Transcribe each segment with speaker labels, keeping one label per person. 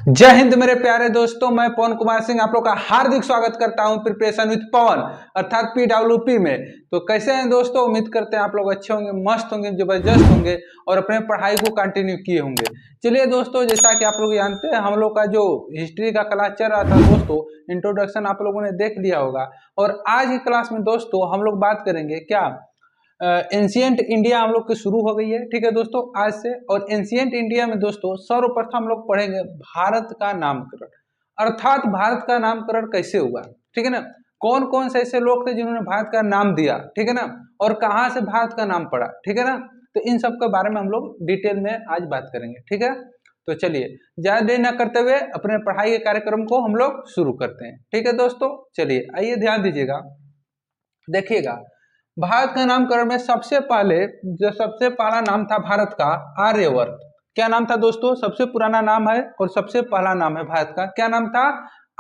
Speaker 1: जय हिंद मेरे प्यारे दोस्तों, मैं पवन कुमार सिंह आप लोग का हार्दिक स्वागत करता हूं प्रिपरेशन विद पवन अर्थात PWP में। तो कैसे हैं दोस्तों, उम्मीद करते हैं आप लोग अच्छे होंगे, मस्त होंगे, जबरदस्त होंगे और अपने पढ़ाई को कंटिन्यू किए होंगे। चलिए दोस्तों, जैसा कि आप लोग जानते हैं हम लोग का जो हिस्ट्री का क्लास चल रहा था दोस्तों, इंट्रोडक्शन आप लोगों ने देख लिया होगा। और आज की क्लास में दोस्तों हम लोग बात करेंगे क्या एंशियंट इंडिया हम लोग की शुरू हो गई है, ठीक है दोस्तों, आज से। और एंशियंट इंडिया में दोस्तों सर्वप्रथम हम लोग पढ़ेंगे भारत का नामकरण, अर्थात भारत का नामकरण कैसे हुआ, ठीक है ना। कौन कौन से ऐसे लोग थे जिन्होंने भारत का नाम दिया, ठीक है ना, और कहाँ से भारत का नाम पड़ा, ठीक है ना। तो इन सब के बारे में हम लोग डिटेल में आज बात करेंगे, ठीक है। तो चलिए ज्यादा देर न करते हुए अपने पढ़ाई के कार्यक्रम को हम लोग शुरू करते हैं, ठीक है दोस्तों। चलिए आइए ध्यान दीजिएगा, देखिएगा। भारत का नामकरण में सबसे पहले जो सबसे पहला नाम था भारत का आर्यवर्त। क्या नाम था दोस्तों? सबसे पुराना नाम है और सबसे पहला नाम है भारत का। क्या नाम था?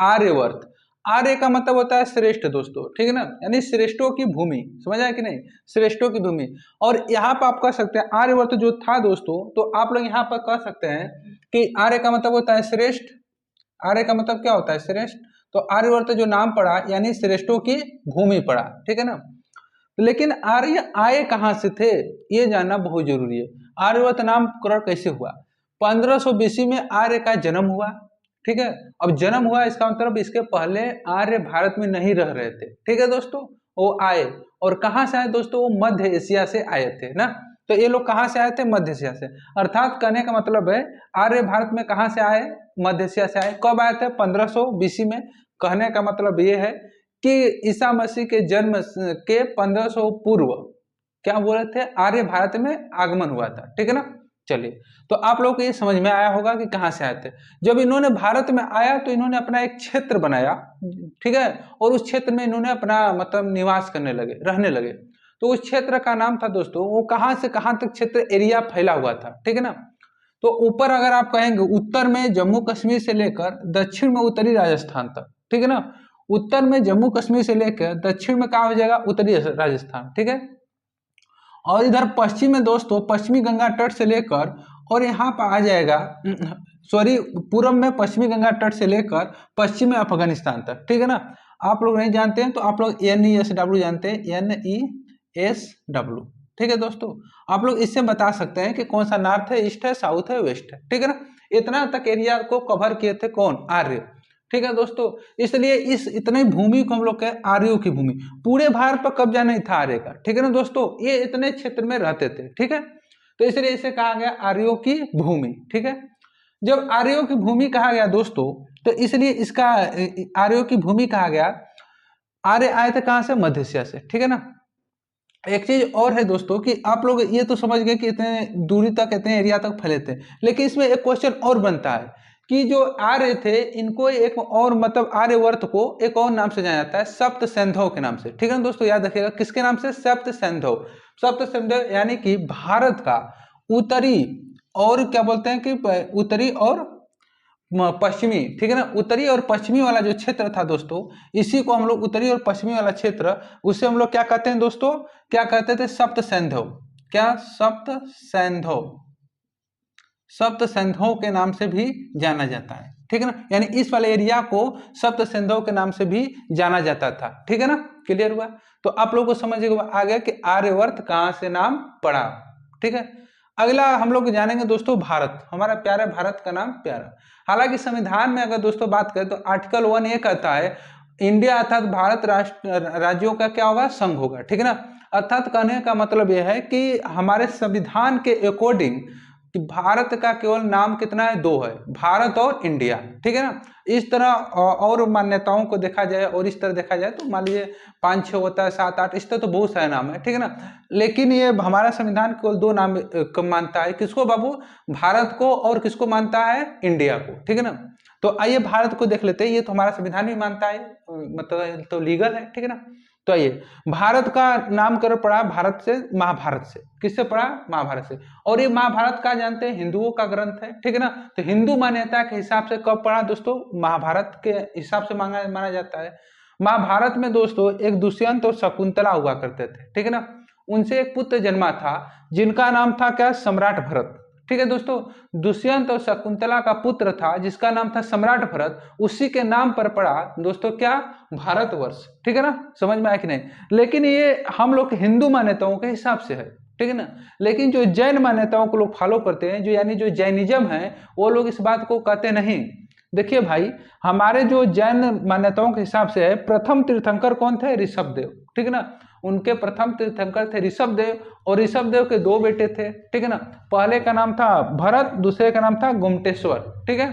Speaker 1: आर्यवर्त। आर्य का मतलब होता है श्रेष्ठ दोस्तों, ठीक है ना, यानी श्रेष्ठों की भूमि, समझ आया कि नहीं, श्रेष्ठों की भूमि। और यहाँ पर आप कह सकते हैं आर्यवर्त जो था दोस्तों, तो आप लोग यहाँ पर कह सकते हैं कि आर्य का मतलब होता है श्रेष्ठ। आर्य का मतलब क्या होता है? श्रेष्ठ। तो आर्यवर्त जो नाम पड़ा यानी श्रेष्ठों की भूमि पड़ा, ठीक है ना। लेकिन आर्य आए कहां से थे, ये जानना बहुत जरूरी है। आर्यवर्त नामकरण कैसे हुआ? 1500 BC में आर्य का जन्म हुआ, ठीक है। अब जन्म हुआ इसका मतलब इसके पहले आर्य भारत में नहीं रह रहे थे, ठीक है दोस्तों। वो आए, और कहां से आए दोस्तों? वो मध्य एशिया से आए थे ना। तो ये लोग कहां से आए थे? मध्य एशिया से। अर्थात कहने का मतलब है आर्य भारत में कहां से आए? मध्य एशिया से आए। कब आए थे? 1500 BC में। कहने का मतलब ये है कि ईसा मसीह के जन्म के 1500 पूर्व क्या बोले थे? आर्य भारत में आगमन हुआ था, ठीक है ना। चलिए, तो आप लोग को ये समझ में आया होगा कि कहां से आए थे। जब इन्होंने भारत में आया तो इन्होंने अपना एक क्षेत्र बनाया, ठीक है, और उस क्षेत्र में इन्होंने अपना मतलब निवास करने लगे, रहने लगे। तो उस क्षेत्र का नाम था दोस्तों, वो कहां से कहां तक क्षेत्र एरिया फैला हुआ था, ठीक है ना। तो ऊपर अगर आप कहेंगे उत्तर में जम्मू कश्मीर से लेकर दक्षिण में उत्तरी राजस्थान तक, ठीक है ना। उत्तर में जम्मू कश्मीर से लेकर दक्षिण में कहा हो जाएगा उत्तरी राजस्थान, ठीक है। और इधर पश्चिम में दोस्तों पश्चिमी गंगा तट से लेकर और यहाँ पर आ जाएगा सॉरी, पूर्व में पश्चिमी गंगा तट से लेकर पश्चिम में अफगानिस्तान तक, ठीक है ना। आप लोग नहीं जानते हैं तो आप लोग NESW जानते हैं, NESW, ठीक है दोस्तों। आप लोग इससे बता सकते हैं कि कौन सा नॉर्थ है, ईस्ट है, साउथ है, वेस्ट है, ठीक है ना। इतना तक एरिया को कवर किए थे कौन? आर्य, ठीक है दोस्तों। इसलिए इस इतने भूमि को हम लोग कहे आर्यों की भूमि। पूरे भारत पर कब्जा नहीं था आर्य का, ठीक है ना दोस्तों, ये इतने क्षेत्र में रहते थे, ठीक है। तो इसलिए इसे कहा गया आर्यों की भूमि, ठीक है। जब आर्यों की भूमि कहा गया दोस्तों, तो इसलिए इसका आर्यों की भूमि कहा गया। आर्य आए थे कहां से? मध्य एशिया से, ठीक है ना। एक चीज और है दोस्तों कि आप लोग ये तो समझ गए कि इतने दूरी तक, इतने एरिया तक फैले थे, लेकिन इसमें एक क्वेश्चन और बनता है कि जो आर्य थे इनको एक और मतलब आर्यवर्त को एक और नाम से जाना जाता है, सप्त सैंधव के नाम से, ठीक है ना दोस्तों। याद रखिएगा किसके नाम से? सप्त सैंधव। सप्त सैंधव यानी कि भारत का उत्तरी और क्या बोलते हैं कि उत्तरी और पश्चिमी, ठीक है ना, उत्तरी और पश्चिमी वाला जो क्षेत्र था दोस्तों, इसी को हम लोग उत्तरी और पश्चिमी वाला क्षेत्र, उसे हम लोग क्या कहते हैं दोस्तों? क्या कहते थे? सप्त सैंधव। क्या? सप्त सैंधव। सप्त सैंधव के नाम से भी जाना जाता है, ठीक है ना। यानी इस वाले एरिया को सप्त सैंधव के नाम से भी जाना जाता था, ठीक है ना। क्लियर हुआ? तो आप लोगों को समझ आ गया कि आर्यवर्त कहां से नाम पड़ा, ठीक है। अगला हम लोग जानेंगे दोस्तों भारत, हमारा प्यारा भारत का नाम प्यारा। हालांकि संविधान में अगर दोस्तों बात करें तो आर्टिकल 1 ये कहता है इंडिया अर्थात भारत राष्ट्र राज्यों का क्या होगा? संघ होगा, ठीक है ना। अर्थात कहने का मतलब यह है कि हमारे संविधान के अकॉर्डिंग कि भारत का केवल नाम कितना है? 2 है, भारत और इंडिया, ठीक है ना। इस तरह और मान्यताओं को देखा जाए और इस तरह देखा जाए तो मान लीजिए 5-6 होता है, 7-8, इस तरह तो बहुत सारे नाम है, ठीक है ना। लेकिन ये हमारा संविधान केवल 2 नाम को मानता है। किसको बाबू? भारत को, और किसको मानता है? इंडिया को, ठीक है ना। तो आइए भारत को देख लेते हैं, ये तो हमारा संविधान भी मानता है, मतलब तो लीगल है, ठीक है ना। तो आइए, भारत का नामकरण पड़ा भारत से, महाभारत से। किससे पड़ा? महाभारत से। और ये महाभारत का जानते हैं हिंदुओं का ग्रंथ है, ठीक है ना। तो हिंदू मान्यता के हिसाब से कब पड़ा दोस्तों? महाभारत के हिसाब से माना जाता है। महाभारत में दोस्तों एक दुष्यंत और शकुंतला हुआ करते थे, ठीक है ना। उनसे एक पुत्र जन्मा था जिनका नाम था क्या? सम्राट भरत, ठीक है दोस्तों, दुष्यंत और शकुंतला का पुत्र था जिसका नाम था सम्राट भरत, उसी के नाम पर पड़ा दोस्तों क्या, भारतवर्ष। ठीक है ना, समझ में आया कि नहीं। लेकिन ये हम लोग हिंदू मान्यताओं के हिसाब से है, ठीक है ना। लेकिन जो जैन मान्यताओं को लोग फॉलो करते हैं, जो यानी जो जैनिज्म है, वो लोग इस बात को कहते नहीं। देखिए भाई, हमारे जो जैन मान्यताओं के हिसाब से है, प्रथम तीर्थंकर कौन थे, ऋषभ देव, ठीक है ना। उनके प्रथम तीर्थंकर थे ऋषभ देव, और ऋषभ देव के दो बेटे थे, ठीक है ना। पहले का नाम था भरत, दूसरे का नाम था गुमटेश्वर, ठीक है।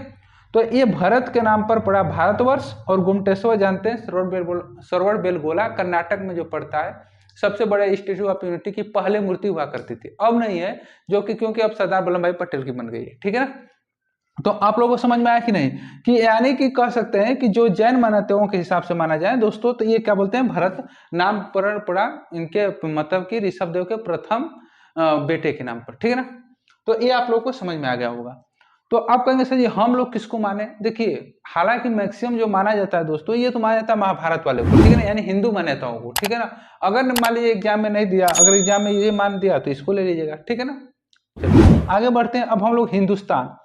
Speaker 1: तो ये भरत के नाम पर पड़ा भारतवर्ष, और गुमटेश्वर जानते हैं सरोवर बेलगोला कर्नाटक में जो पड़ता है, सबसे बड़े स्टेच्यू ऑफ यूनिटी की पहले मूर्ति हुआ करती थी, अब नहीं है, जो कि क्योंकि अब सरदार वल्लभ भाई पटेल की बन गई है, ठीक है ना। तो आप लोगों को समझ में आया कि नहीं, कि यानी कि कह सकते हैं कि जो जैन मान्यताओं के हिसाब से माना जाए दोस्तों, तो ये क्या बोलते हैं, भरत नाम पर पड़ा इनके, मतलब कि ऋषभ देव के प्रथम बेटे के नाम पर, ठीक है ना। तो ये आप लोग को समझ में आ गया होगा। तो आप कहेंगे सर जी हम लोग किसको माने, देखिए हालांकि मैक्सिमम जो माना जाता है दोस्तों, ये तो माना जाता है महाभारत वाले को, ठीक है ना, यानी हिंदू मान्यताओं को, ठीक है ना। अगर मान लीजिए एग्जाम में नहीं दिया, अगर एग्जाम में ये मान दिया तो इसको ले लीजिएगा, ठीक है ना। चलिए आगे बढ़ते हैं। अब हम लोग हिंदुस्तान,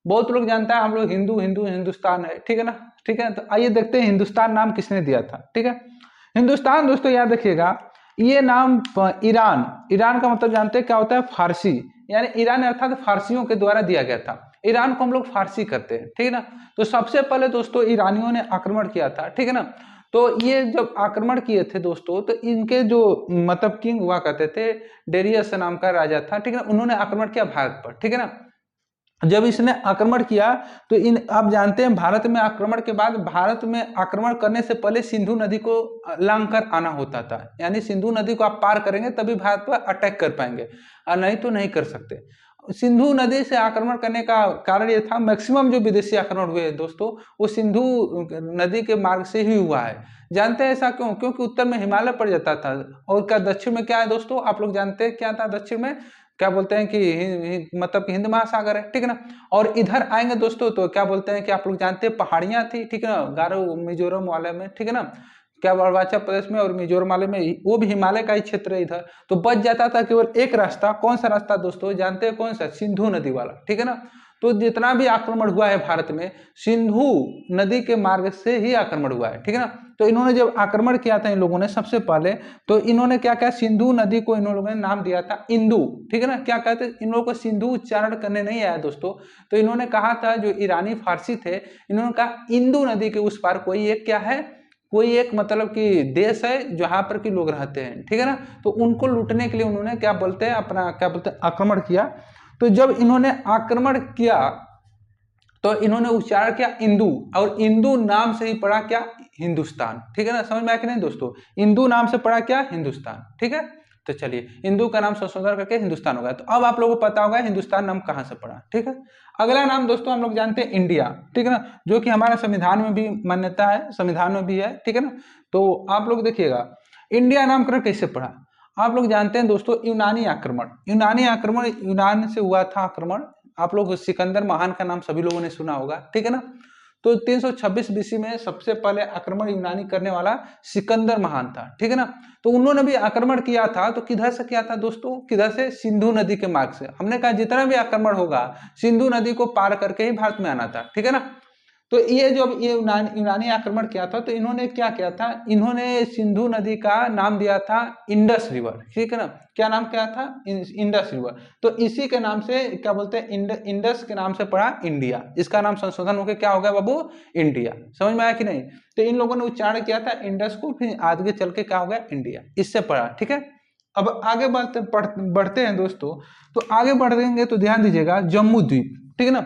Speaker 1: बहुत लोग जानता है हम लोग हिंदू हिंदू हिंदुस्तान है, ठीक है ना। ठीक है, तो आइए देखते हैं हिंदुस्तान नाम किसने दिया था, ठीक है। हिंदुस्तान दोस्तों याद रखिएगा, ये नाम ईरान, ईरान का मतलब जानते हैं क्या होता है, फारसी, यानी ईरान अर्थात फारसियों के द्वारा दिया गया था। ईरान को हम लोग फारसी करते हैं, ठीक है ना। तो सबसे पहले दोस्तों ईरानियों ने आक्रमण किया था, ठीक है ना। तो ये जब आक्रमण किए थे दोस्तों, तो इनके जो मतलब किंग हुआ करते थे, डेरियस नाम का राजा था, ठीक है ना, उन्होंने आक्रमण किया भारत पर, ठीक है ना। जब इसने आक्रमण किया तो इन, आप जानते हैं भारत में आक्रमण के बाद, भारत में आक्रमण करने से पहले सिंधु नदी को लांग कर आना होता था, यानी सिंधु नदी को आप पार करेंगे तभी भारत पर अटैक कर पाएंगे, और नहीं तो नहीं कर सकते। सिंधु नदी से आक्रमण करने का कारण ये था, मैक्सिमम जो विदेशी आक्रमण हुए दोस्तों, वो सिंधु नदी के मार्ग से ही हुआ है। जानते हैं ऐसा क्यों, क्योंकि उत्तर में हिमालय पड़ जाता था, और क्या दक्षिण में क्या है दोस्तों, आप लोग जानते हैं क्या था दक्षिण में, क्या बोलते हैं कि मतलब कि हिंद महासागर है, ठीक है ना। और इधर आएंगे दोस्तों तो क्या बोलते हैं कि आप लोग जानते हैं पहाड़ियां थी, ठीक है ना, गारो मिजोरम वाले में, ठीक है ना, क्या अरुणाचल प्रदेश में और मिजोरम वाले में, वो भी हिमालय का ही क्षेत्र है इधर। तो बच जाता था केवल एक रास्ता, कौन सा रास्ता दोस्तों, जानते हैं कौन सा, सिंधु नदी वाला, ठीक है ना। तो जितना भी आक्रमण हुआ है भारत में, सिंधु नदी के मार्ग से ही आक्रमण हुआ है, ठीक है ना। तो इन्होंने जब आक्रमण किया था इन लोगों ने सबसे पहले, तो इन्होंने क्या किया, सिंधु नदी को इन लोगों ने नाम दिया था इंदु, ठीक है ना। क्या कहते हैं, इन लोगों को सिंधु उच्चारण करने नहीं आया दोस्तों, तो इन्होंने कहा था, जो ईरानी फारसी थे, इन्होंने कहा इंदु नदी के उस पार कोई एक क्या है, कोई एक मतलब कि देश है जहां पर कि लोग रहते हैं, ठीक है ना। तो उनको लूटने के लिए उन्होंने क्या बोलते हैं, अपना क्या बोलते हैं, आक्रमण किया। तो जब इन्होंने आक्रमण किया तो इन्होंने उच्चारण किया इंदु, और इंदु नाम से ही पड़ा क्या, हिंदुस्तान, ठीक है ना। समझ में आया कि नहीं दोस्तों, इंदु नाम से पड़ा क्या, हिंदुस्तान, ठीक है। तो चलिए इंदु का नाम संशोधन करके हिंदुस्तान हो गया। तो अब आप लोगों को पता होगा हिंदुस्तान नाम कहां से पड़ा, ठीक है। अगला नाम दोस्तों हम लोग जानते हैं इंडिया, ठीक है ना, जो कि हमारा संविधान में भी मान्यता है, संविधान में भी है, ठीक है ना। तो आप लोग देखिएगा इंडिया नामकरण कैसे पड़ा। आप लोग जानते हैं दोस्तों यूनानी आक्रमण, यूनान से हुआ था आक्रमण। आप लोग सिकंदर महान का नाम सभी लोगों ने सुना होगा, ठीक है ना। तो 326 बीसी में सबसे पहले आक्रमण यूनानी करने वाला सिकंदर महान था, ठीक है ना। तो उन्होंने भी आक्रमण किया था, तो किधर से किया था दोस्तों, किधर से, सिंधु नदी के मार्ग से। हमने कहा जितना भी आक्रमण होगा सिंधु नदी को पार करके ही भारत में आना था, ठीक है ना। तो ये जब ये यूनानी आक्रमण किया था, तो इन्होंने क्या किया था, इन्होंने सिंधु नदी का नाम दिया था इंडस रिवर, ठीक है ना। क्या नाम क्या था, इंडस रिवर। तो इसी के नाम से क्या बोलते हैं, इंडस के नाम से पड़ा इंडिया, इसका नाम संशोधन होकर क्या हो गया बाबू, इंडिया। समझ में आया कि नहीं। तो इन लोगों ने उच्चारण किया था इंडस को, फिर आगे चल के क्या हो गया, इंडिया, इससे पड़ा, ठीक है। अब आगे बढ़ते हैं दोस्तों। तो आगे बढ़ेंगे तो ध्यान दीजिएगा, जम्मू द्वीप, ठीक है ना।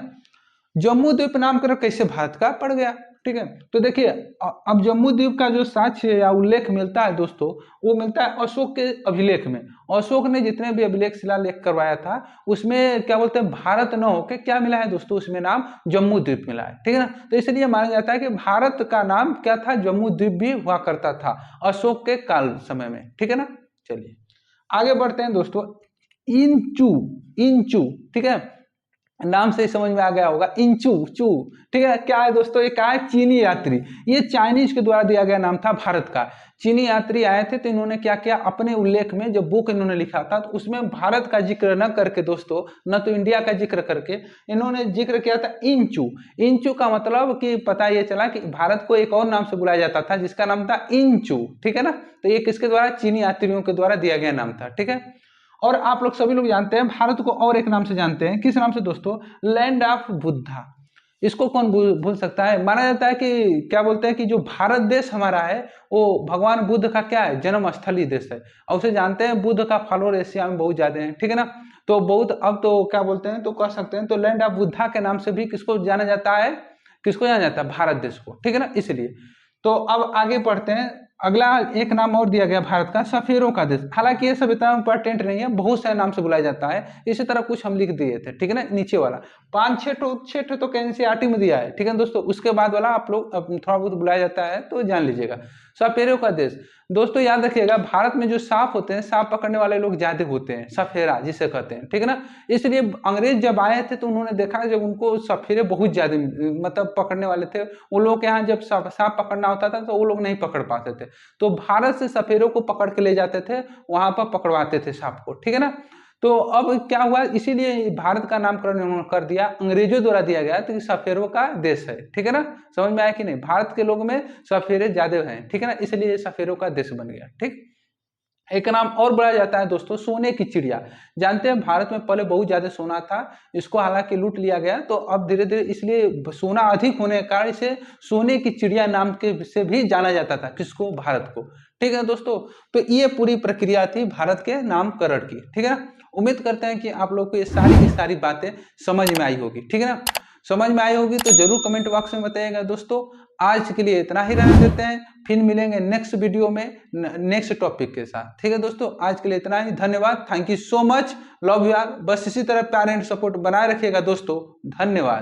Speaker 1: जम्मू द्वीप नामकरण कैसे भारत का पड़ गया, ठीक है। तो देखिए अब जम्मू द्वीप का जो साक्ष्य या उल्लेख मिलता है दोस्तों, वो मिलता है अशोक के अभिलेख में। अशोक ने जितने भी अभिलेख शिलालेख करवाया था, उसमें क्या बोलते हैं, भारत न होके क्या मिला है दोस्तों, उसमें नाम जम्मू द्वीप मिला है, ठीक है ना। तो इसलिए माना जाता है कि भारत का नाम क्या था, जम्मू द्वीप भी हुआ करता था अशोक के काल समय में, ठीक है ना। चलिए आगे बढ़ते हैं दोस्तों, इंचू, इंचू, ठीक है। नाम से ही समझ में आ गया होगा, इंचू चू। ठीक है, क्या है दोस्तों, ये क्या है, चीनी यात्री। ये चाइनीज के द्वारा दिया गया नाम था भारत का। चीनी यात्री आए थे तो इन्होंने क्या किया, अपने उल्लेख में जो बुक इन्होंने लिखा था तो उसमें भारत का जिक्र न करके दोस्तों, न तो इंडिया का जिक्र करके, इन्होंने जिक्र किया था इंचू। इंचू का मतलब कि पता ये चला कि भारत को एक और नाम से बुलाया जाता था जिसका नाम था इंचू। ठीक है ना, तो ये किसके द्वारा, चीनी यात्रियों के द्वारा दिया गया नाम था। ठीक है, और आप लोग सभी लोग जानते हैं भारत को और एक नाम से जानते हैं, किस नाम से दोस्तों, लैंड ऑफ बुद्धा। इसको कौन भूल सकता है। माना जाता है कि क्या बोलते हैं कि जो भारत देश हमारा है वो भगवान बुद्ध का क्या है, जन्म स्थली देश है। और उसे जानते हैं बुद्ध का फॉलोअर एशिया में बहुत ज्यादा है। ठीक है ना, तो बहुत अब तो क्या बोलते हैं, तो कह सकते हैं तो लैंड ऑफ बुद्धा के नाम से भी किसको जाना जाता है, किसको जाना जाता है, भारत देश को। ठीक है ना, इसलिए तो अब आगे पढ़ते हैं। अगला एक नाम और दिया गया भारत का, सफेरों का देश। हालांकि ये सब इतना इंपॉर्टेंट नहीं है, बहुत सारे नाम से बुलाया जाता है। इसी तरह कुछ हम लिख दिए थे। ठीक है ना, नीचे वाला 5-6 तो एनसीईआरटी में दिया है। ठीक है दोस्तों, उसके बाद वाला आप लोग थोड़ा बहुत बुलाया जाता है तो जान लीजिएगा। सफेरों का देश दोस्तों, याद रखिएगा भारत में जो सांप होते हैं, सांप पकड़ने वाले लोग ज्यादा होते हैं, सफेरा जिसे कहते हैं। ठीक है ना, इसलिए अंग्रेज जब आए थे तो उन्होंने देखा जब उनको सफेरे बहुत ज्यादा मतलब पकड़ने वाले थे, उन लोगों के यहाँ जब सांप पकड़ना होता था तो वो लोग नहीं पकड़ पाते थे, तो भारत से सफेरों को पकड़ के ले जाते थे, वहां पर पकड़वाते थे सांप को। ठीक है ना, तो अब क्या हुआ, इसीलिए भारत का नामकरण उन्होंने कर दिया, अंग्रेजों द्वारा दिया गया तो सफेरों का देश है। ठीक है ना, समझ में आया कि नहीं, भारत के लोग में सफेरे ज्यादा हैं। ठीक है ना, इसलिए सफेरों का देश बन गया। ठीक, एक नाम और बुलाया जाता है दोस्तों, सोने की चिड़िया। जानते हैं भारत में पहले बहुत ज्यादा सोना था, इसको हालांकि लूट लिया गया, तो अब धीरे धीरे इसलिए सोना अधिक होने के कारण इसे सोने की चिड़िया नाम के से भी जाना जाता था, किसको, भारत को। ठीक है दोस्तों, तो ये पूरी प्रक्रिया थी भारत के नामकरण की। ठीक है ना, उम्मीद करते हैं कि आप लोग को ये सारी की सारी बातें समझ में आई होगी। ठीक है ना, समझ में आई होगी तो जरूर कमेंट बॉक्स में बताइएगा दोस्तों। आज के लिए इतना ही रहने देते हैं, फिर मिलेंगे नेक्स्ट वीडियो में नेक्स्ट टॉपिक के साथ। ठीक है दोस्तों, आज के लिए इतना ही, धन्यवाद, thank you so much, love you all. बस इसी तरह प्यार एंड सपोर्ट बनाए रखिएगा दोस्तों, धन्यवाद।